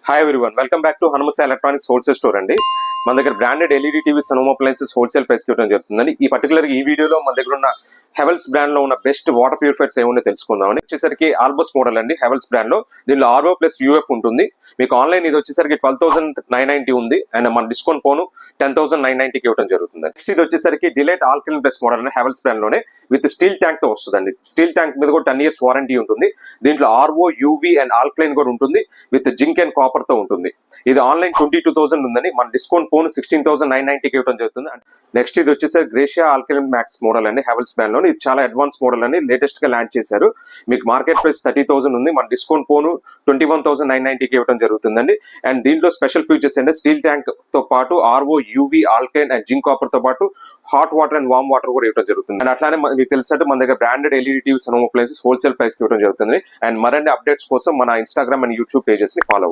Hi everyone, welcome back to Hanumasa electronics wholesale store అండి. మన దగ్గర branded LED TVs and home appliances wholesale price ఇవ్వడం జరుగుతుందండి. ఈ పర్టికులర్ ఈ వీడియోలో మన దగ్గర ఉన్న హెవెల్స్ బ్రాండ్ లో ఉన్న బెస్ట్ వాటర్ ప్యూరిఫైర్స్ ఏమో తెలుసుకుందామండి. వచ్చేసరికి ఆల్బోస్ మోడల్ అండి హెవెల్స్ బ్రాండ్ లో. దీనిలో ఆర్ఓ ప్లస్ యూఎఫ్ ఉంటుంది. మీకు ఆన్లైన్ ఇది వచ్చేసరికి 12,990 ఉంది అండ్ మన డిస్కౌంట్ పోను 10,990కి ఇవ్వడం జరుగుతుంది. నెక్స్ట్ ఇది వచ్చేసరికి డిలైట్ ఆల్కలైన్ ప్లస్ మోడల్ అండి హెవెల్స్ బ్రాండ్ లోనే విత్ స్టీల్ ట్యాంక్ తో వస్తుందండి. స్టీల్ ట్యాంక్ మీద కూడా 10 years వారంటీ ఉంటుంది. దీంట్లో ఆర్ఓ యూవి అండ్ ఆల్కలైన్ కూడా ఉంటుంది విత్ జింక్ అండ్ కాపర్ తో ఉంటుంది. ఇది ఆన్లైన్ 22,000 ఉందని మన డిస్కౌంట్ పోను 16,990కి ఇవ్వడం జరుగుతుంది. నెక్స్ట్ ఇది వచ్చేసరికి గ్రేషియా ఆల్కలైన్ మ్యాక్స్ మోడల్ అండి హెవెల్స్ బ్రాండ్ లో. ఇది చాలా అడ్వాన్స్ మోడల్ అని లేటెస్ట్ గా లాంచ్ చేశారు. మీకు మార్కెట్ ప్రైస్ 30,000 ఉంది, మన డిస్కౌంట్ పోను 21,990కి ఇవ్వడం జరుగుతుందండి. అండ్ దీంట్లో స్పెషల్ ఫీచర్స్ అంటే స్టీల్ ట్యాంక్ తో పాటు RO UV alkaline and zinc copper తో పాటు hot water and warm water కూడా ఇవ్వడం జరుగుతుంది. అండ్ అట్లానే మీకు తెలిసినట్టు మన దగ్గర branded LED TVs and home appliances wholesale price కి ఇవ్వడం జరుగుతుంది. అండ్ మరిన్ని అప్డేట్స్ కోసం మన ఇన్స్టాగ్రామ్ అండ్ యూట్యూబ్ పేజెస్ ని ఫాలో